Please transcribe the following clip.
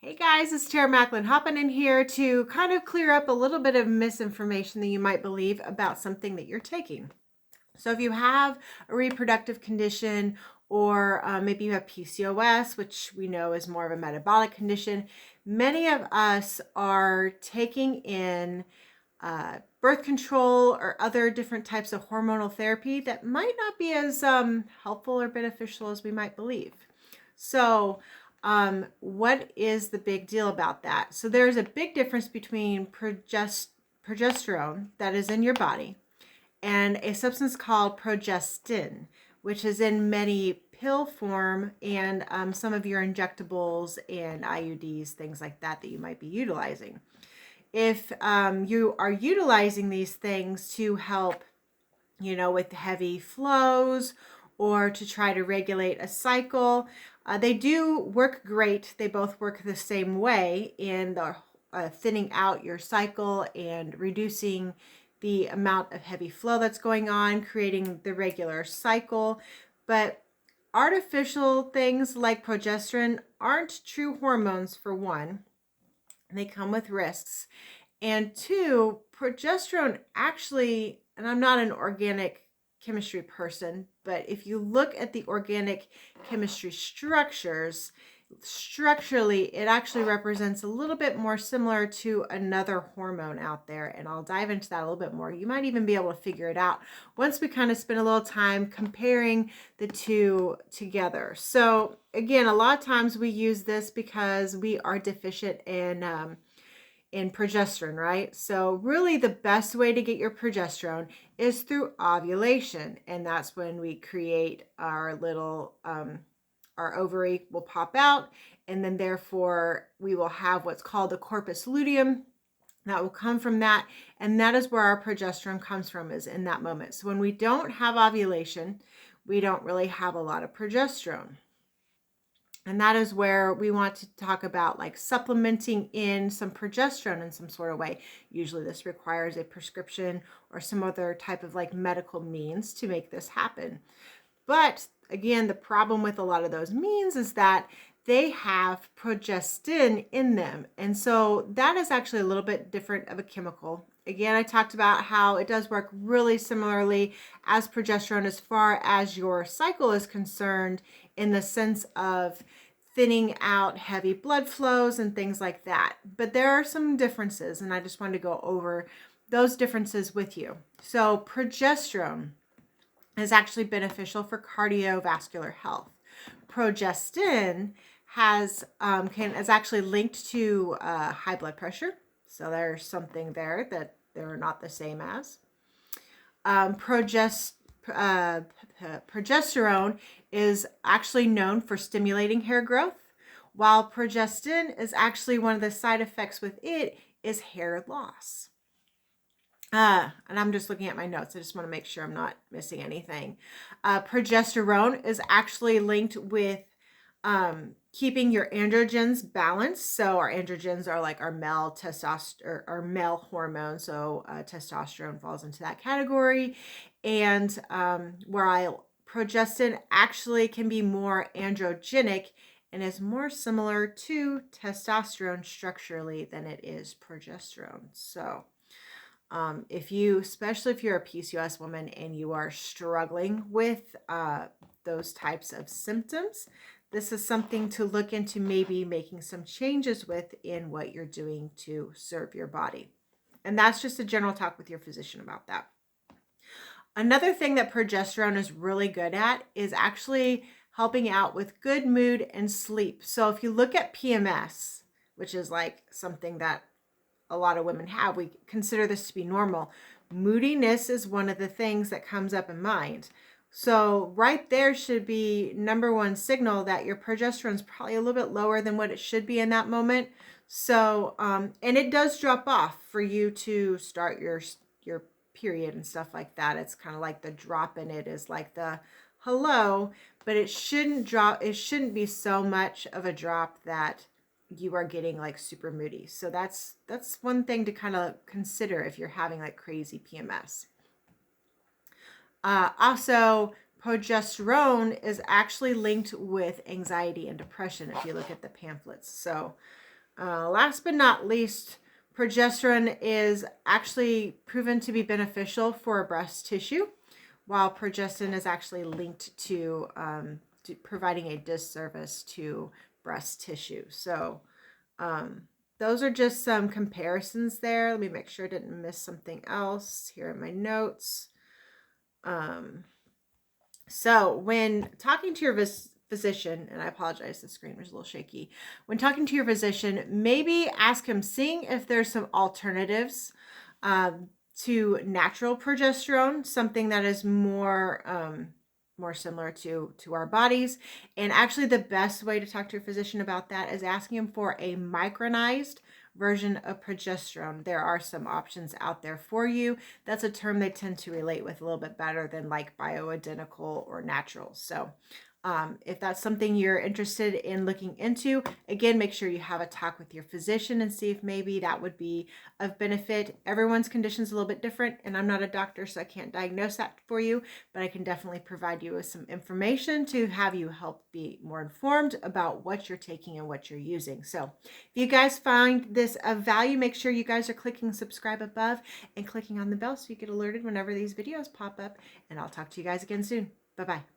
Hey guys, it's Tara Macklin hopping in here to kind of clear up a little bit of misinformation that you might believe about something that you're taking. So, if you have a reproductive condition or maybe you have PCOS, which we know is more of a metabolic condition, many of us are taking in birth control or other different types of hormonal therapy that might not be as helpful or beneficial as we might believe. So, what is the big deal about that? So, there's a big difference between progesterone that is in your body and a substance called progestin, which is in many pill form and some of your injectables and IUDs, things like that you might be utilizing. If you are utilizing these things to help, with heavy flows or to try to regulate a cycle, they do work great. They both work the same way in the thinning out your cycle and reducing the amount of heavy flow that's going on, creating the regular cycle. But artificial things like progesterone aren't true hormones, for one. They come with risks. And two, progesterone actually, and I'm not an organic chemistry person, but if you look at the organic chemistry structurally, it actually represents a little bit more similar to another hormone out there. And I'll dive into that a little bit more. You might even be able to figure it out once we kind of spend a little time comparing the two together. So again, a lot of times we use this because we are deficient in progesterone, right? So really the best way to get your progesterone is through ovulation. And that's when we create our little, our ovary will pop out, and then therefore we will have what's called the corpus luteum that will come from that. And that is where our progesterone comes from, is in that moment. So when we don't have ovulation, we don't really have a lot of progesterone. And that is where we want to talk about like supplementing in some progesterone in some sort of way. Usually this requires a prescription or some other type of like medical means to make this happen. But again, the problem with a lot of those means is that they have progestin in them. And so that is actually a little bit different of a chemical. Again, I talked about how it does work really similarly as progesterone as far as your cycle is concerned, in the sense of thinning out heavy blood flows and things like that. But there are some differences, and I just wanted to go over those differences with you. So progesterone is actually beneficial for cardiovascular health. Progestin is actually linked to high blood pressure. So there's something there that they're not the same as. Progesterone is actually known for stimulating hair growth, while progestin is actually one of the side effects with it is hair loss. And I'm just looking at my notes. I just want to make sure I'm not missing anything. Progesterone is actually linked with keeping your androgens balanced. So our androgens are like our male testosterone, our male hormone. So testosterone falls into that category. And while progestin actually can be more androgenic and is more similar to testosterone structurally than it is progesterone. So especially if you're a PCOS woman and you are struggling with those types of symptoms, this is something to look into, maybe making some changes with in what you're doing to serve your body. And that's just a general talk with your physician about that. Another thing that progesterone is really good at is actually helping out with good mood and sleep. So if you look at PMS, which is like something that a lot of women have, we consider this to be normal. Moodiness is one of the things that comes up in mind. So right there should be number one signal that your progesterone is probably a little bit lower than what it should be in that moment. So, and it does drop off for you to start your period and stuff like that. It's kind of like the drop in it is like the hello, but it shouldn't drop. It shouldn't be so much of a drop that you are getting like super moody. So that's one thing to kind of consider if you're having like crazy PMS. Also, progesterone is actually linked with anxiety and depression if you look at the pamphlets. So Last but not least, progesterone is actually proven to be beneficial for breast tissue, while progestin is actually linked to providing a disservice to breast tissue. So those are just some comparisons there. Let me make sure I didn't miss something else here in my notes. So when talking to your physician, and I apologize, the screen was a little shaky. When talking to your physician, maybe ask him, seeing if there's some alternatives to natural progesterone, something that is more similar to our bodies. And actually the best way to talk to your physician about that is asking him for a micronized version of progesterone. There are some options out there for you. That's a term they tend to relate with a little bit better than like bioidentical or natural. So if that's something you're interested in looking into, again, make sure you have a talk with your physician and see if maybe that would be of benefit. Everyone's condition is a little bit different, and I'm not a doctor, so I can't diagnose that for you, but I can definitely provide you with some information to have you help be more informed about what you're taking and what you're using. So if you guys find this of value, make sure you guys are clicking subscribe above and clicking on the bell so you get alerted whenever these videos pop up, and I'll talk to you guys again soon. Bye-bye.